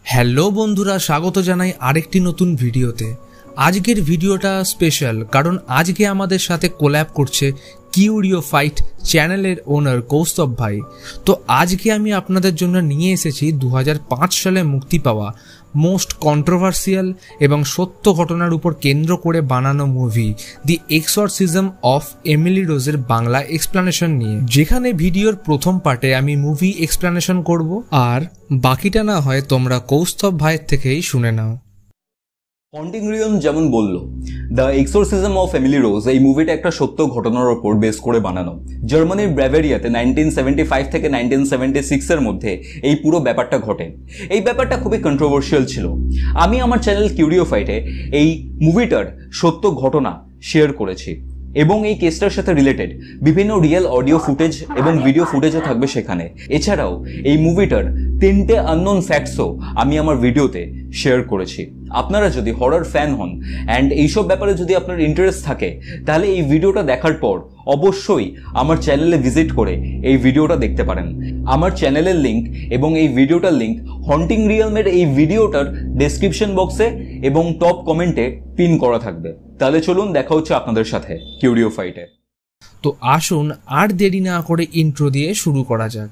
Hello বন্ধুরা, স্বাগত জানাই আরেকটি নতুন ভিডিওতে। আজকের ভিডিওটা স্পেশাল কারণ আজকে আমাদের সাথে কোল্যাব করছে কিউরিও ফাইট চ্যানেলের ওনার কৌস্তব ভাই। তো আজকে আমি আপনাদের জন্য নিয়ে এসেছি 2005 সালে মুক্তি পাওয়া মোস্ট কন্ট্রোভার্সিয়াল এবং সত্য ঘটনার উপর কেন্দ্র করে বানানো movie the exorcism of Emily রোজের বাংলা এক্সপ্লানেশন নিয়ে, যেখানে ভিডিওর প্রথম পার্টে আমি মুভি এক্সপ্লানেশন করব আর বাকিটা না হয় তোমরা কৌস্তব ভাইয়ের থেকেই শুনে নাও। হন্টিং রিয়ন যেমন বলল, দ্য এক্সোরসিজম অফ এমিলি রোজ এই মুভিটা একটা সত্য ঘটনার ওপর বেস করে বানানো। জার্মানির ব্যাভারিয়াতে 1975 থেকে 1976 এর মধ্যে এই পুরো ব্যাপারটা ঘটে। এই ব্যাপারটা খুবই কন্ট্রোভার্সিয়াল ছিল। আমি আমার চ্যানেল কিউরিও ফাইটে এই মুভিটার সত্য ঘটনা শেয়ার করেছি এবং এই কেসটার সাথে রিলেটেড বিভিন্ন রিয়েল অডিও ফুটেজ এবং ভিডিও ফুটেজও থাকবে সেখানে। এছাড়াও এই মুভিটার 3টে আননোন ফ্যাক্টসও আমি আমার ভিডিওতে শেয়ার করেছি। আপনারা যদি হরর ফ্যান হন অ্যান্ড এইসব ব্যাপারে যদি আপনার ইন্টারেস্ট থাকে, তাহলে এই ভিডিওটা দেখার পর অবশ্যই আমার চ্যানেলে ভিজিট করে এই ভিডিওটা দেখতে পারেন। আমার চ্যানেলের লিঙ্ক এবং এই ভিডিওটার লিঙ্ক হন্টিং রিয়েলমের এই ভিডিওটার ডেসক্রিপশন বক্সে এবং টপ কমেন্টে পিন করা থাকবে। তাহলে চলুন দেখা হচ্ছে আপনাদের সাথে কিউরিও ফাইটে। তো আসুন আর দেরি না করে ইন্ট্রো দিয়ে শুরু করা যাক।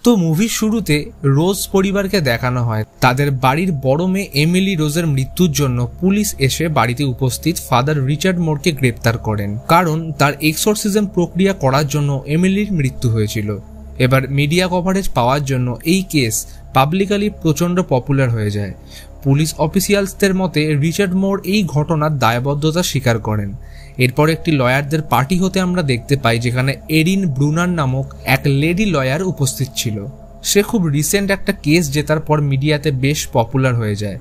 তো মুভির শুরুতে রোজ পরিবারকে দেখানো হয় তাদের বাড়ির বড় মেয়ে এমিলি রোজের মৃত্যুর জন্য পুলিশ এসে বাড়িতে উপস্থিত ফাদার রিচার্ড মোরকে গ্রেপ্তার করেন, কারণ তার এক্সোরসিজম প্রক্রিয়া করার জন্য এমিলির মৃত্যু হয়েছিল। এবার মিডিয়া কভারেজ পাওয়ার জন্য এই কেস পাবলিকালি প্রচণ্ড পপুলার হয়ে যায়। পুলিশ অফিসিয়ালসদের মতে রিচার্ড মোর এই ঘটনার দায়বদ্ধতা স্বীকার করেন। এরপর একটি লয়ারদের পার্টি হতে আমরা দেখতে পাই, যেখানে এরিন ব্রুনার নামক এক লেডি লয়ার উপস্থিত ছিল। সে খুব রিসেন্ট একটা কেস জেতার পর মিডিয়াতে বেশ পপুলার হয়ে যায়।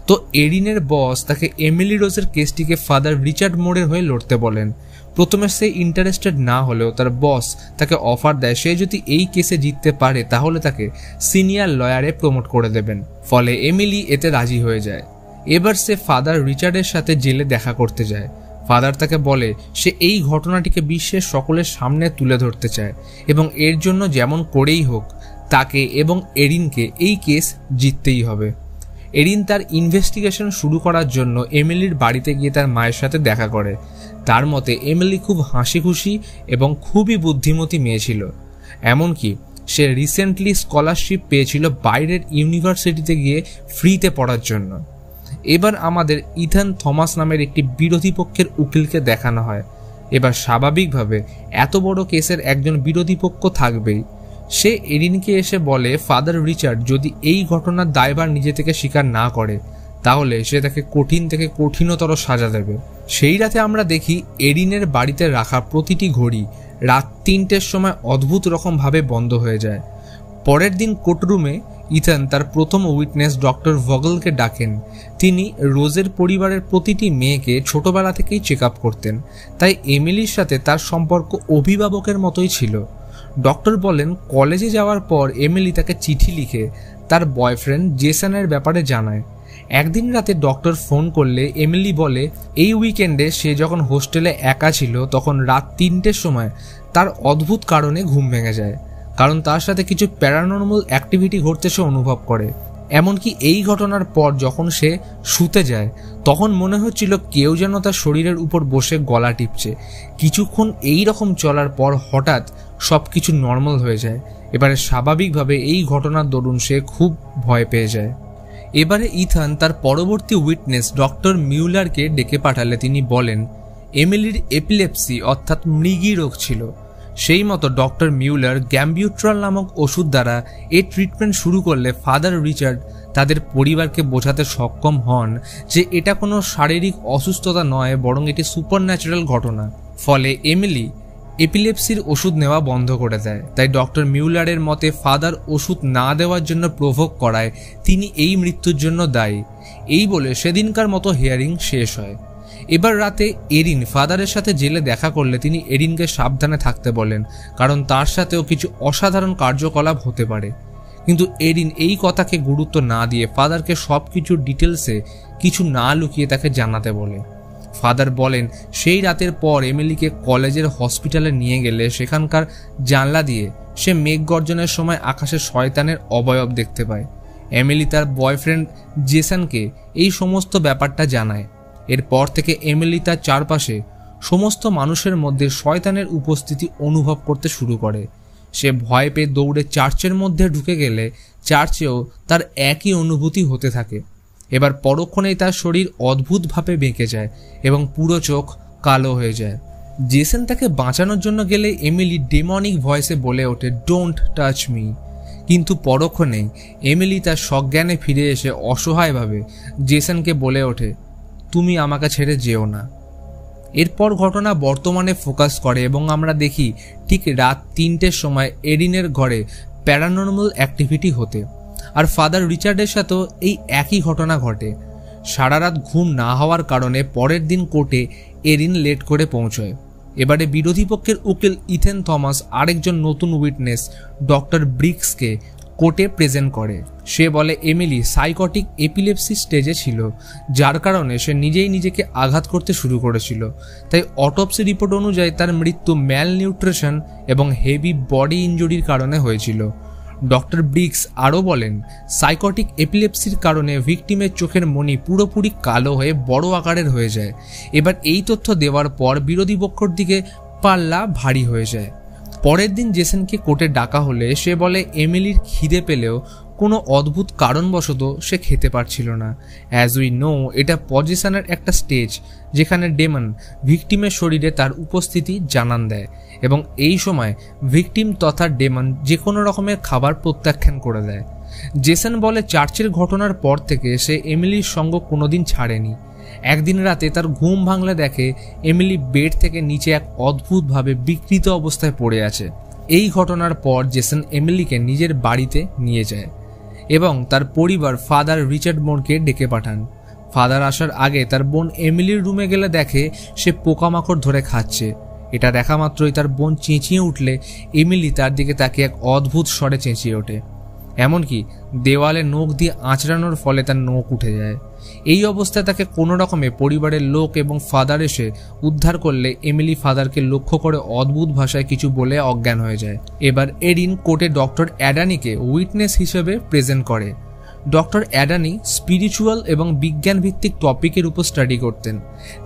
তো এরিনের বস তাকে এমিলি রোজের কেসটিকে ফাদার রিচার্ড মোরের হয়ে লড়তে বলেন। প্রথমে সে ইন্টারেস্টেড না হলেও তার বস তাকে অফার দেয় সে যদি এই কেসে জিততে পারে তাহলে তাকে সিনিয়র লয়ারে প্রমোট করে দেবেন। ফলে এমিলি এতে রাজি হয়ে যায়। এবার সে ফাদার রিচার্ডের সাথে জেলে দেখা করতে যায়। ফাদার তাকে বলে সে এই ঘটনাটিকে বিশ্বের সকলের সামনে তুলে ধরতে চায় এবং এর জন্য যেমন করেই হোক তাকে এবং এরিনকে এই কেস জিততেই হবে। এরিন তার ইনভেস্টিগেশন শুরু করার জন্য এমিলির বাড়িতে গিয়ে তার মায়ের সাথে দেখা করে। তার মতে এমিলি খুব হাসি খুশি এবং খুবই বুদ্ধিমতী মেয়ে ছিল। এমনকি সে রিসেন্টলি স্কলারশিপ পেয়েছিল বাইরের ইউনিভার্সিটিতে গিয়ে ফ্রিতে পড়ার জন্য। এবার আমাদের ইথান থমাস নামের একটি বিরোধী পক্ষের উকিলকে দেখানো হয়। এবার স্বাভাবিকভাবে এত বড় কেসের একজন বিরোধী পক্ষ থাকবেই। সে এরিনকে এসে বলে ফাদার রিচার্ড যদি এই ঘটনার দায়ভার নিজে থেকে স্বীকার না করে তাহলে সে তাকে কঠিন থেকে কঠিনতর সাজা দেবে। সেই রাতে আমরা দেখি এরিনের বাড়িতে রাখা প্রতিটি ঘড়ি রাত 3টের সময় অদ্ভুত রকমভাবে বন্ধ হয়ে যায়। পরের দিন কোর্টরুমে ইথান তার প্রথম উইটনেস ডক্টর ভগলকে ডাকেন। তিনি রোজের পরিবারের প্রতিটি মেয়েকে ছোটবেলা থেকেই চেক আপ করতেন, তাই এমিলির সাথে তার সম্পর্ক অভিভাবকের মতোই ছিল। ডক্টর বলেন কলেজে যাওয়ার পর এমিলি তাকে চিঠি লিখে তার বয়ফ্রেন্ড জেসনের ব্যাপারে জানায়। একদিন রাতে ডক্টর ফোন করলে এমিলি বলে এই উইকেন্ডে সে যখন হোস্টেলে একা ছিল তখন রাত 3টের সময় তার অদ্ভুত কারণে ঘুম ভেঙে যায়, কারণ তার সাথে কিছু প্যারানর্মাল অ্যাক্টিভিটি ঘটতে সে অনুভব করে। এমনকি এই ঘটনার পর যখন সে শুতে যায় তখন মনে হচ্ছিল কেউ যেন তার শরীরের উপর বসে গলা টিপছে। কিছুক্ষণ এই রকম চলার পর হঠাৎ সব কিছু নর্মাল হয়ে যায়। এবারে স্বাভাবিকভাবে এই ঘটনার দরুন সে খুব ভয় পেয়ে যায়। এবারে ইথান তার পরবর্তী উইটনেস ডক্টর মিউলারকে ডেকে পাঠালে তিনি বলেন এমিলির এপিলেপসি অর্থাৎ মৃগী রোগ ছিল। সেই মতো ডক্টর মিউলার গ্যাম্বিউট্রাল নামক ওষুধ দ্বারা এই ট্রিটমেন্ট শুরু করলে ফাদার রিচার্ড তাদের পরিবারকে বোঝাতে সক্ষম হন যে এটা কোনো শারীরিক অসুস্থতা নয়, বরং এটি সুপারন্যাচারাল ঘটনা। ফলে এমিলি এপিলেপসির ওষুধ নেওয়া বন্ধ করে দেয়। তাই ডক্টর মিউলারের মতে ফাদার ওষুধ না দেওয়ার জন্য প্রভোগ করায় তিনি এই মৃত্যুর জন্য দায়ী। এই বলে সেদিনকার মতো হিয়ারিং শেষ হয়। এবার রাতে এরিন ফাদারের সাথে জেলে দেখা করলে তিনি এরিনকে সাবধানে থাকতে বলেন, কারণ তার সাথেও কিছু অসাধারণ কার্যকলাপ হতে পারে। কিন্তু এরিন এই কথাকে গুরুত্ব না দিয়ে ফাদারকে সব কিছুর ডিটেলসে কিছু না লুকিয়ে তাকে জানাতে বলে। ফাদার বলেন সেই রাতের পর এমিলিকে কলেজের হসপিটালে নিয়ে গেলে সেখানকার জানলা দিয়ে সে মেঘ গর্জনের সময় আকাশে শয়তানের অবয়ব দেখতে পায়। এমিলি তার বয়ফ্রেন্ড জেসনকে এই সমস্ত ব্যাপারটা জানায়। এরপর থেকে এমিলি তার চারপাশে সমস্ত মানুষের মধ্যে শয়তানের উপস্থিতি অনুভব করতে শুরু করে। সে ভয় পেয়ে দৌড়ে চার্চের মধ্যে ঢুকে গেলে চার্চেও তার একই অনুভূতি হতে থাকে। এবার পরক্ষণেই তার শরীর অদ্ভুতভাবে বেঁকে যায় এবং পুরো চোখ কালো হয়ে যায়। জেসন তাকে বাঁচানোর জন্য গেলে এমিলি ডেমনিক ভয়েসে বলে ওঠে, ডোন্ট টাচ মি। কিন্তু পরক্ষণেই এমিলি তার সজ্ঞানে ফিরে এসে অসহায়ভাবে জেসনকে বলে ওঠে, তুমি আমাকে ছেড়ে যেও না। এরপর ঘটনা বর্তমানে ফোকাস করে এবং আমরা দেখি ঠিক রাত 3টের সময় এরিনের ঘরে প্যারানর্মাল অ্যাক্টিভিটি হতে, আর ফাদার রিচার্ডের সাথেও এই একই ঘটনা ঘটে। সারা রাত ঘুম না হওয়ার কারণে পরের দিন কোর্টে এরিন লেট করে পৌঁছয়। এবারে বিরোধী পক্ষের উকিল ইথেন থমাস আরেকজন নতুন উইটনেস ডক্টর ব্রিক্সকে কোর্টে প্রেজেন্ট করে। সে বলে এমিলি সাইকটিক এপিলেপসি স্টেজে ছিল, যার কারণে সে নিজেই নিজেকে আঘাত করতে শুরু করেছিল। তাই অটোপসি রিপোর্ট অনুযায়ী তার মৃত্যু ম্যাল নিউট্রিশন এবং হেভি বডি ইনজুরির কারণে হয়েছিল। ডক্টর ব্রিক্স আরও বলেন সাইকটিক এপিলেপসির কারণে ভিকটিমের চোখের মণি পুরোপুরি কালো হয়ে বড় আকারের হয়ে যায়। এবার এই তথ্য দেওয়ার পর বিরোধী পক্ষের দিকে পাল্লা ভারী হয়ে যায়। পরের দিন জেসনকে কোর্টে ডাকা হলে সে বলে এমিলির খিদে পেলেও কোনো অদ্ভুত কারণবশত সে খেতে পারছিল না। অ্যাজ উই নো, এটা পজিশনের একটা স্টেজ যেখানে ডেমন ভিকটিমের শরীরে তার উপস্থিতি জানান দেয় এবং এই সময় ভিকটিম তথা ডেমন যে কোনো রকমের খাবার প্রত্যাখ্যান করে দেয়। জেসন বলে চার্চের ঘটনার পর থেকে সে এমিলির সঙ্গ কোনোদিন ছাড়েনি। একদিন রাতে তার ঘুম ভাঙলে দেখে এমিলি বেড থেকে নিচে এক অদ্ভুতভাবে বিকৃত অবস্থায় পড়ে আছে। এই ঘটনার পর জেসন এমিলিকে নিজের বাড়িতে নিয়ে যায় এবং তার পরিবার ফাদার রিচার্ড মোরকে ডেকে পাঠান। ফাদার আসার আগে তার বোন এমিলির রুমে গেলে দেখে সে পোকামাকড় ধরে খাচ্ছে। এটা দেখা মাত্রই তার বোন চেঁচিয়ে উঠলে এমিলি তার দিকে তাকিয়ে এক অদ্ভুত স্বরে চেঁচিয়ে ওঠে। এমনকি দেওয়ালে নখ দিয়ে আঁচড়ানোর ফলে তার নখ উঠে যায়। এই অবস্থায় তাকে কোনো রকমে পরিবারের লোক এবং ফাদার এসে উদ্ধার করলে এমিলি ফাদারকে লক্ষ্য করে অদ্ভুত ভাষায় কিছু বলে অজ্ঞান হয়ে যায়। এবার এরিন কোর্টে ডক্টর অ্যাডানিকে উইটনেস হিসেবে প্রেজেন্ট করে। ডক্টর অ্যাডানি স্পিরিচুয়াল এবং বিজ্ঞান ভিত্তিক টপিকের উপর স্টাডি করতেন।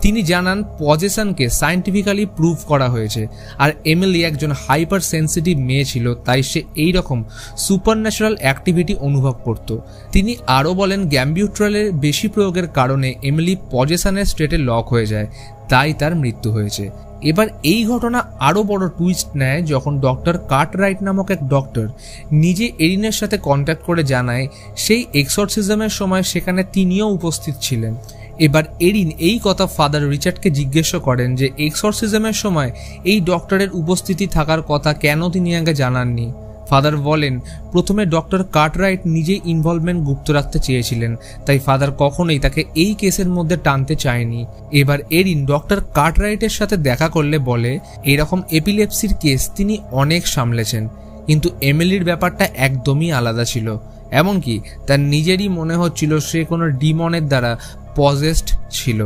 তিনি জানান পজেশনকে সায়েন্টিফিক্যালি প্রুভ করা হয়েছে, আর এমিলি একজন হাইপার সেন্সিটিভ মেয়ে ছিল, তাই সে এই রকম সুপারন্যাচারাল অ্যাক্টিভিটি অনুভব করত। তিনি আরও বলেন গ্যাম্বিউট্রালের বেশি প্রয়োগের কারণে এমিলি পজেশনের স্টেটে লক হয়ে যায়, তাই তার মৃত্যু হয়েছে। এবার এই ঘটনা আরও বড় টুইস্ট নেয় যখন ডক্টর কার্টরাইট নামক এক ডক্টর নিজে এরিনের সাথে কন্ট্যাক্ট করে জানায় সেই এক্সরসিজমের সময় সেখানে তিনিও উপস্থিত ছিলেন। এবার এরিন এই কথা ফাদার রিচার্ডকে জিজ্ঞেস করেন যে এক্সরসিজমের সময় এই ডক্টরের উপস্থিতি থাকার কথা কেন তিনি আগে জানাননি। ফাদার বলেন প্রথমে ডক্টর কার্টরাইট নিজেই ইনভলভমেন্ট গুপ্ত রাখতে চেয়েছিলেন, তাই ফাদার কখনোই তাকে এই কেসের মধ্যে টানতে চায়নি। এবার এরিন ডক্টর কার্টরাইটের সাথে দেখা করলে বলে এরকম এপিলেপসির কেস তিনি অনেক সামলেছেন, কিন্তু এমিলির ব্যাপারটা একদমই আলাদা ছিল। এমনকি তার নিজেরই মনে হচ্ছিল সে কোনো ডিমনের দ্বারা পজেসড ছিল,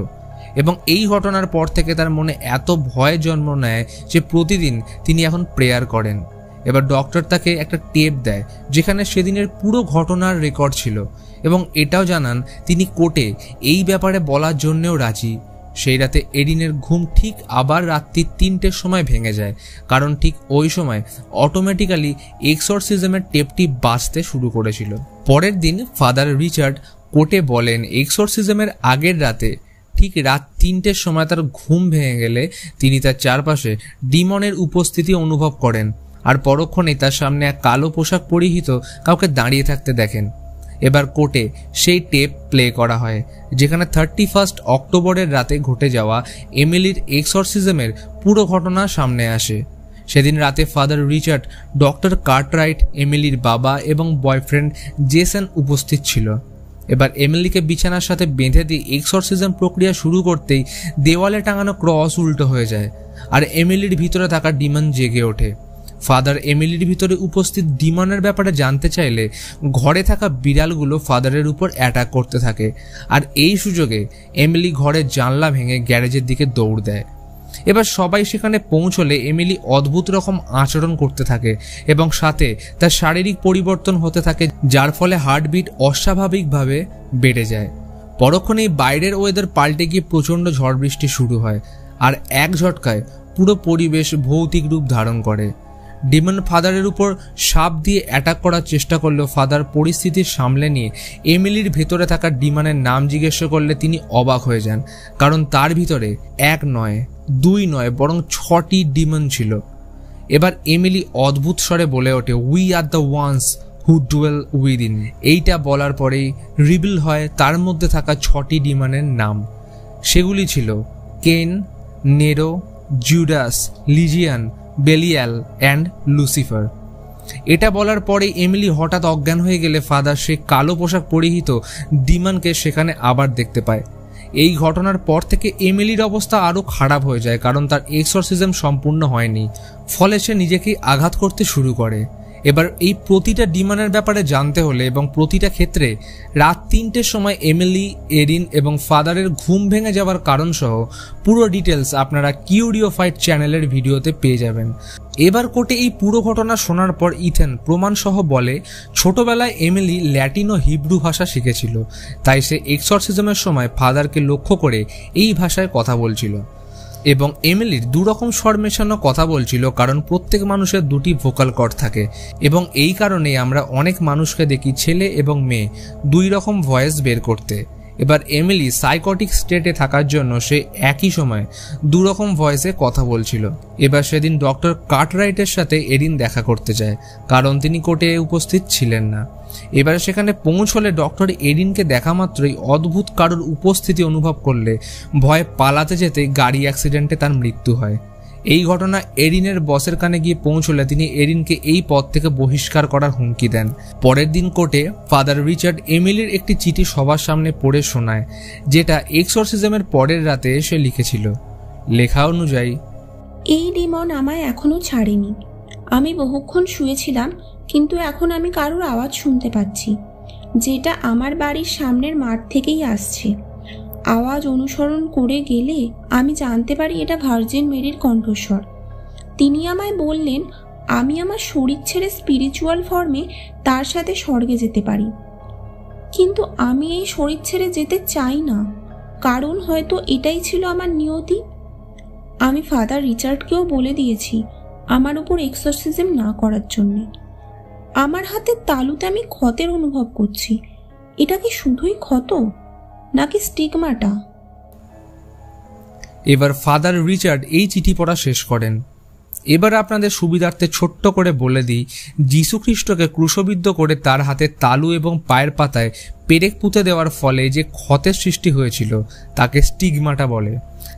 এবং এই ঘটনার পর থেকে তার মনে এত ভয় জন্ম নেয় যে প্রতিদিন তিনি এখন প্রেয়ার করেন। এবার ডক্টর তাকে একটা টেপ দেয় যেখানে সেদিনের পুরো ঘটনার রেকর্ড ছিল, এবং এটাও জানান তিনি কোর্টে এই ব্যাপারে বলার জন্যও রাজি। সেই রাতে এরিনের ঘুম ঠিক আবার রাত্রি 3টের সময় ভেঙে যায়, কারণ ঠিক ওই সময় অটোমেটিক্যালি এক্সরসিজমের টেপটি বাজতে শুরু করেছিল। পরের দিন ফাদার রিচার্ড কোর্টে বলেন এক্সরসিজমের আগের রাতে ঠিক রাত 3টের সময় তার ঘুম ভেঙে গেলে তিনি তার চারপাশে ডিমনের উপস্থিতি অনুভব করেন, আর পরক্ষণেই তার সামনে এক কালো পোশাক পরিহিত কাউকে দাঁড়িয়ে থাকতে দেখেন। এবার কোর্টে সেই টেপ প্লে করা হয় যেখানে 31 অক্টোবরের রাতে ঘটে যাওয়া এমিলির এক্সরসিজমের পুরো ঘটনা সামনে আসে। সেদিন রাতে ফাদার রিচার্ড, ডক্টর কার্টরাইট, এমিলির বাবা এবং বয়ফ্রেন্ড জেসন উপস্থিত ছিল। এবার এমিলিকে বিছানার সাথে বেঁধে দিয়ে এক্সরসিজম প্রক্রিয়া শুরু করতেই দেওয়ালে টাঙানো ক্রস উল্টো হয়ে যায়, আর এমিলির ভিতরে থাকা ডিমন জেগে ওঠে। ফাদার এমিলির ভিতরে উপস্থিত ডিমনের ব্যাপারে জানতে চাইলে ঘরে থাকা বিড়ালগুলো ফাদারের উপর অ্যাটাক করতে থাকে, আর এই সুযোগে এমিলি ঘরের জানলা ভেঙে গ্যারেজের দিকে দৌড় দেয়। এবার সবাই সেখানে পৌঁছলে এমিলি অদ্ভুত রকম আচরণ করতে থাকে এবং সাথে তার শারীরিক পরিবর্তন হতে থাকে, যার ফলে হার্টবিট অস্বাভাবিকভাবে বেড়ে যায়। পরক্ষণেই বাইরের ওয়েদার পাল্টে গিয়ে প্রচণ্ড ঝড় বৃষ্টি শুরু হয়, আর এক ঝটকায় পুরো পরিবেশ ভৌতিক রূপ ধারণ করে। ডিমন ফাদারের উপর সাপ দিয়ে অ্যাটাক করার চেষ্টা করলেও ফাদার পরিস্থিতি সামলে নিয়ে এমিলির ভেতরে থাকা ডিমনের নাম জিজ্ঞেস করলে তিনি অবাক হয়ে যান, কারণ তার ভিতরে 1 নয় 2 নয় বরং 6টি ডিমন ছিল। এবার এমিলি অদ্ভুত স্বরে বলে ওঠে, we are the once who dual within. এইটা বলার পরেই রিভিল হয় তার মধ্যে থাকা 6টি ডিমনের নাম। সেগুলি ছিল Cain, Nero, Judas, Legion, Belial and Lucifer. এটা বলার পরেই এমিলি হঠাৎ অজ্ঞান হয়ে গেলে ফাদার সে কালো পোশাক পরিহিত ডিমনকে সেখানে আবার দেখতে পায়। এই ঘটনার পর থেকে এমিলির অবস্থা আরও খারাপ হয়ে যায়, কারণ তার এক্সরসিজম সম্পূর্ণ হয়নি, ফলে সে নিজেকেই আঘাত করতে শুরু করে। এবার এই প্রতিটা ডিমনের ব্যাপারে জানতে হলে এবং প্রতিটা ক্ষেত্রে রাত 3টের সময় এমিলি, এরিন এবং ফাদারের ঘুম ভেঙে যাওয়ার কারণ সহ পুরো ডিটেলস আপনারা কিউরিও ফাইট চ্যানেলের ভিডিওতে পেয়ে যাবেন। এবার কোর্টে এই পুরো ঘটনা শোনার পর ইথেন প্রমাণসহ বলে, ছোটবেলায় এমিলি ল্যাটিন ও হিব্রু ভাষা শিখেছিল, তাই সে এক্সরসিজমের সময় ফাদারকে লক্ষ্য করে এই ভাষায় কথা বলছিল। এবং এমিলির 2 রকম স্বর মেশানো কথা বলছিল, কারণ প্রত্যেক মানুষের 2টি ভোকাল কর্ড থাকে এবং এই কারণেই আমরা অনেক মানুষকে দেখি ছেলে এবং মেয়ে 2 রকম ভয়েস বের করতে। এবার এমিলি সাইকোটিক স্টেটে থাকার জন্য সে একই সময় 2 রকম ভয়েসে কথা বলছিল। এবার সেদিন ডক্টর কার্টরাইটের সাথে এরিন দেখা করতে যায়, কারণ তিনি কোর্টে উপস্থিত ছিলেন না। এবারে সেখানে পৌঁছলে ডক্টর এরিনকে দেখা মাত্রই অদ্ভুত কারোর উপস্থিতি অনুভব করলে ভয়ে পালাতে যেতে গাড়ি অ্যাক্সিডেন্টে তার মৃত্যু হয়। এই ঘটনা এরিনের বসের কানে গিয়ে পৌঁছলে তিনি এরিনকে এই পদ থেকে বহিষ্কার করার হুমকি দেন। পরের দিন কোর্টে ফাদার রিচার্ড এমিলির একটি চিঠি সবার সামনে পড়ে শোনায়, যেটা এক্সরসিজমের পরের রাতে সে লিখেছিল। লেখা অনুযায়ী, এই ডিমন আমায় এখনো ছাড়েনি। আমি বহুক্ষণ শুয়েছিলাম, কিন্তু এখন আমি কারোর আওয়াজ শুনতে পাচ্ছি, যেটা আমার বাড়ির সামনের মাঠ থেকেই আসছে। আওয়াজ অনুসরণ করে গেলে আমি জানতে পারি এটা ভার্জিন মেরির কণ্ঠস্বর। তিনি আমায় বললেন আমি আমার শরীর ছেড়ে স্পিরিচুয়াল ফর্মে তার সাথে স্বর্গে যেতে পারি, কিন্তু আমি এই শরীর ছেড়ে যেতে চাই না, কারণ হয়তো এটাই ছিল আমার নিয়তি। আমি ফাদার রিচার্ডকেও বলে দিয়েছি আমার উপর এক্সরসিজম না করার জন্যে। আমার হাতের তালুতে আমি ক্ষতের অনুভব করছি। এটা কি শুধুই ক্ষত নাকি স্টিগমাটা? এবার ফাদার রিচার্ড এই চিঠি পড়া শেষ করেন। এবার আপনাদের সুবিধার্থে ছোট্ট করে বলে দিই, যীশুখ্রিস্টকে ক্রুশবিদ্ধ করে তার হাতে তালু এবং পায়ের পাতায় পেরেক পুঁতে দেওয়ার ফলে যে ক্ষতের সৃষ্টি হয়েছিল তাকে স্টিগমাটা বলে।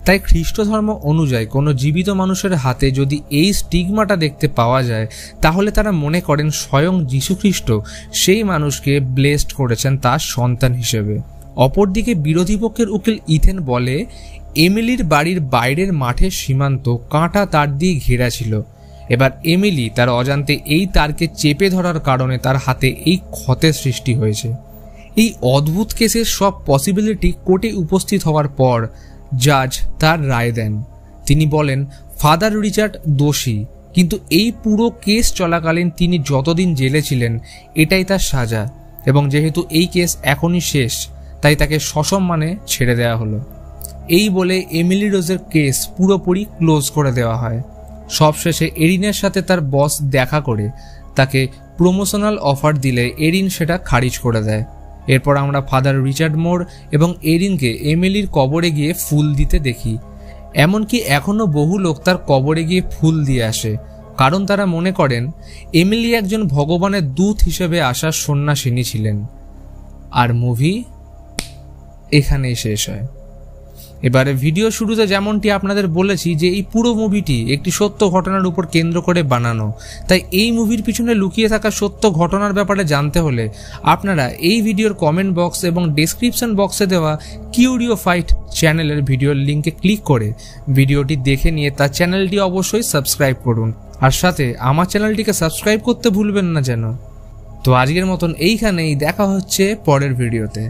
তাই খ্রিস্ট ধর্ম অনুযায়ী কোনো জীবিত মানুষের হাতে যদি এই স্টিগমাটা দেখতে পাওয়া যায়, তাহলে তারা মনে করেন স্বয়ং যীশুখ্রিস্ট সেই মানুষকে ব্লেসড করেছেন তার সন্তান হিসেবে। অপরদিকে বিরোধী পক্ষের উকিল ইথেন বলে, এমিলির বাড়ির বাইরের মাঠের সীমান্ত কাঁটা তার দিয়ে ঘেরা ছিল। এবার এমিলি তার অজান্তে এই তারকে চেপে ধরার কারণে তার হাতে এই ক্ষতের সৃষ্টি হয়েছে। এই অদ্ভুত কেসের সব পসিবিলিটি কোর্টে উপস্থিত হওয়ার পর জাজ তার রায় দেন। তিনি বলেন ফাদার রিচার্ড দোষী, কিন্তু এই পুরো কেস চলাকালীন তিনি যতদিন জেলে ছিলেন এটাই তার সাজা, এবং যেহেতু এই কেস এখনই শেষ তাই তাকে সসম্মানে ছেড়ে দেওয়া হলো। এই বলে এমিলি রোজের কেস পুরোপুরি ক্লোজ করে দেওয়া হয়। সবশেষে এরিনের সাথে তার বস দেখা করে তাকে প্রমোশনাল অফার দিলে এরিন সেটা খারিজ করে দেয়। এরপর আমরা ফাদার রিচার্ড মোর এবং এরিনকে এমিলির কবরে গিয়ে ফুল দিতে দেখি। এমনকি এখনও বহু লোক তার কবরে গিয়ে ফুল দিয়ে আসে, কারণ তারা মনে করেন এমিলি একজন ভগবানের দূত হিসেবে আসা সন্ন্যাসিনী ছিলেন। আর মুভি এখানেই শেষ হয়। এবারে ভিডিও শুরুতে যেমনটি আপনাদের বলেছি যে এই পুরো মুভিটি একটি সত্য ঘটনার উপর কেন্দ্র করে বানানো, তাই এই মুভির পিছনে লুকিয়ে থাকা সত্য ঘটনার ব্যাপারে জানতে হলে আপনারা এই ভিডিওর কমেন্ট বক্স এবং ডেসক্রিপশন বক্সে দেওয়া কিউরিও ফাইট চ্যানেলের ভিডিওর লিঙ্কে ক্লিক করে ভিডিওটি দেখে নিয়ে তার চ্যানেলটি অবশ্যই সাবস্ক্রাইব করুন। আর সাথে আমার চ্যানেলটিকে সাবস্ক্রাইব করতে ভুলবেন না যেন। তো আজকের মতন এইখানেই, দেখা হচ্ছে পরের ভিডিওতে।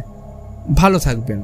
ভালো থাকবেন।